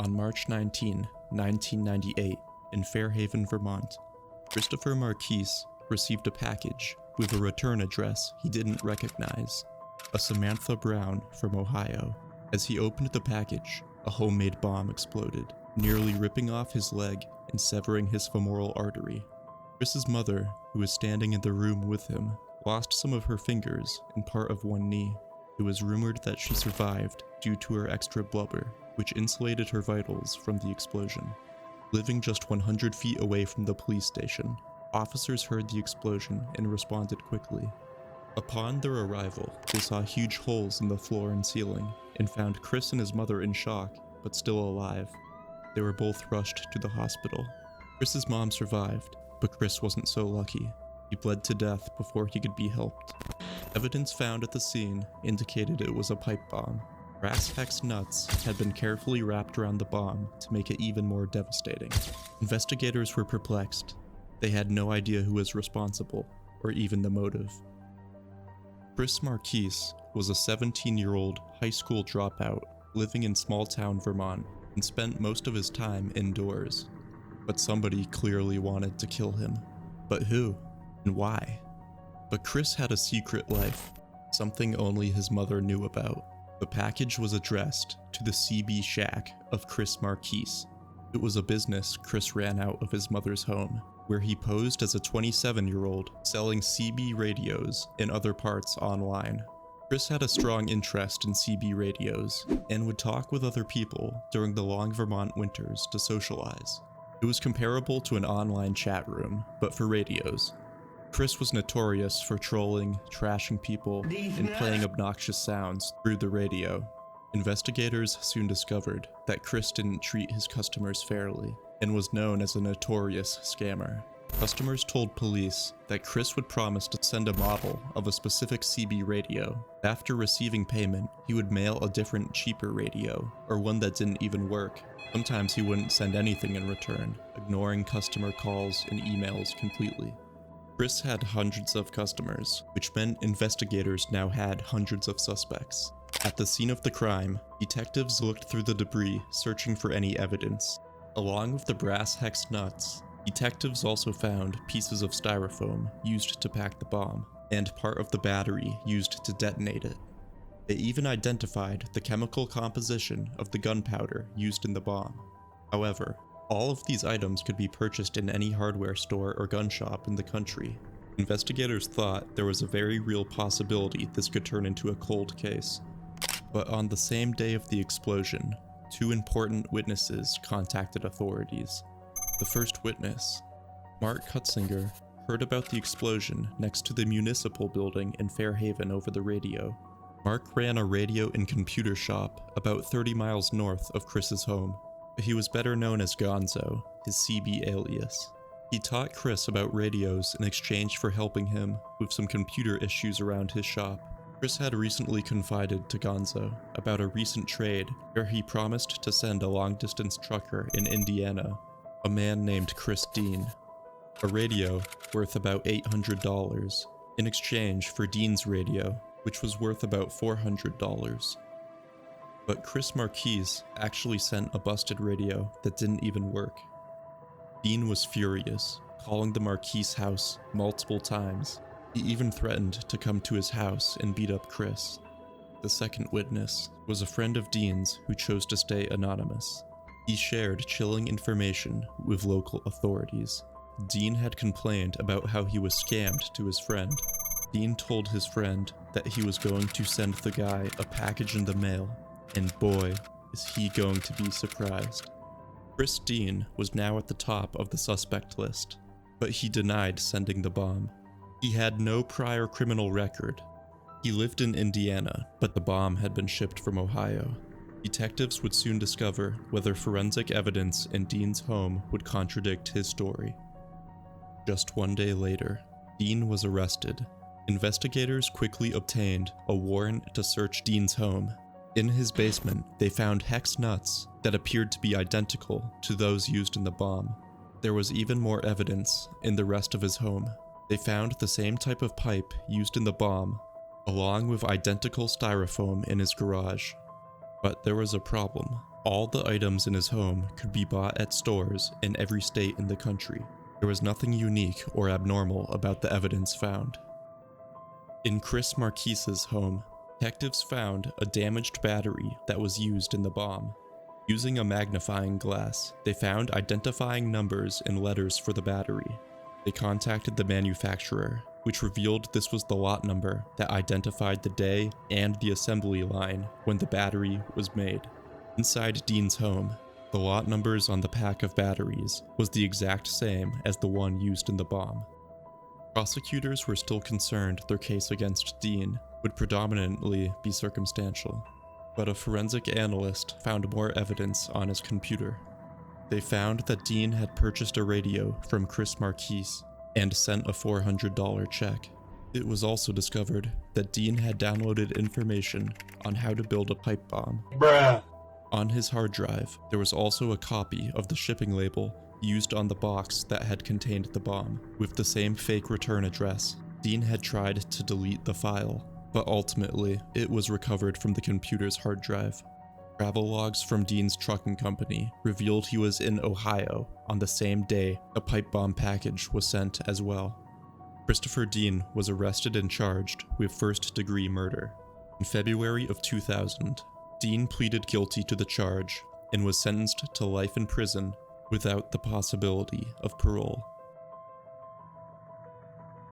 On March 19, 1998, in Fairhaven, Vermont, Christopher Marquis received a package with a return address he didn't recognize, a Samantha Brown from Ohio. As he opened the package, a homemade bomb exploded, nearly ripping off his leg and severing his femoral artery. Chris's mother, who was standing in the room with him, lost some of her fingers and part of one knee. It was rumored that she survived due to her extra blubber, which insulated her vitals from the explosion. Living just 100 feet away from the police station, officers heard the explosion and responded quickly. Upon their arrival, they saw huge holes in the floor and ceiling and found Chris and his mother in shock, but still alive. They were both rushed to the hospital. Chris's mom survived, but Chris wasn't so lucky. He bled to death before he could be helped. Evidence found at the scene indicated it was a pipe bomb. Brass hex nuts had been carefully wrapped around the bomb to make it even more devastating. Investigators were perplexed. They had no idea who was responsible, or even the motive. Chris Marquis was a 17-year-old high school dropout living in small-town Vermont and spent most of his time indoors. But somebody clearly wanted to kill him. But who? And why? But Chris had a secret life, something only his mother knew about. The package was addressed to the CB Shack of Chris Marquis. It was a business Chris ran out of his mother's home, where he posed as a 27-year-old selling CB radios and other parts online. Chris had a strong interest in CB radios and would talk with other people during the long Vermont winters to socialize. It was comparable to an online chat room, but for radios. Chris was notorious for trolling, trashing people, and playing obnoxious sounds through the radio. Investigators soon discovered that Chris didn't treat his customers fairly and was known as a notorious scammer. Customers told police that Chris would promise to send a model of a specific CB radio. After receiving payment, he would mail a different, cheaper radio, or one that didn't even work. Sometimes he wouldn't send anything in return, ignoring customer calls and emails completely. Chris had hundreds of customers, which meant investigators now had hundreds of suspects. At the scene of the crime, detectives looked through the debris, searching for any evidence. Along with the brass hex nuts, detectives also found pieces of styrofoam used to pack the bomb, and part of the battery used to detonate it. They even identified the chemical composition of the gunpowder used in the bomb. However, all of these items could be purchased in any hardware store or gun shop in the country. Investigators thought there was a very real possibility this could turn into a cold case. But on the same day of the explosion, two important witnesses contacted authorities. The first witness, Mark Hutzinger, heard about the explosion next to the municipal building in Fairhaven over the radio. Mark ran a radio and computer shop about 30 miles north of Chris's home. He was better known as Gonzo, his CB alias. He taught Chris about radios in exchange for helping him with some computer issues around his shop. Chris had recently confided to Gonzo about a recent trade where he promised to send a long-distance trucker in Indiana, a man named Chris Dean, a radio worth about $800 in exchange for Dean's radio, which was worth about $400. But Chris Marquis actually sent a busted radio that didn't even work. Dean was furious, calling the Marquis house multiple times. He even threatened to come to his house and beat up Chris. The second witness was a friend of Dean's who chose to stay anonymous. He shared chilling information with local authorities. Dean had complained about how he was scammed to his friend. Dean told his friend that he was going to send the guy a package in the mail, and boy, is he going to be surprised. Chris Dean was now at the top of the suspect list, but he denied sending the bomb. He had no prior criminal record. He lived in Indiana, but the bomb had been shipped from Ohio. Detectives would soon discover whether forensic evidence in Dean's home would contradict his story. Just one day later, Dean was arrested. Investigators quickly obtained a warrant to search Dean's home. In his basement, they found hex nuts that appeared to be identical to those used in the bomb. There was even more evidence in the rest of his home. They found the same type of pipe used in the bomb, along with identical styrofoam in his garage. But there was a problem. All the items in his home could be bought at stores in every state in the country. There was nothing unique or abnormal about the evidence found. In Chris Marquis's home, detectives found a damaged battery that was used in the bomb. Using a magnifying glass, they found identifying numbers and letters for the battery. They contacted the manufacturer, which revealed this was the lot number that identified the day and the assembly line when the battery was made. Inside Dean's home, the lot numbers on the pack of batteries was the exact same as the one used in the bomb. Prosecutors were still concerned their case against Dean would predominantly be circumstantial, but a forensic analyst found more evidence on his computer. They found that Dean had purchased a radio from Chris Marquis and sent a $400 check. It was also discovered that Dean had downloaded information on how to build a pipe bomb. Bruh. On his hard drive, there was also a copy of the shipping label used on the box that had contained the bomb. With the same fake return address, Dean had tried to delete the file, but ultimately, it was recovered from the computer's hard drive. Travel logs from Dean's trucking company revealed he was in Ohio on the same day a pipe bomb package was sent as well. Christopher Dean was arrested and charged with first-degree murder. In February of 2000, Dean pleaded guilty to the charge and was sentenced to life in prison without the possibility of parole.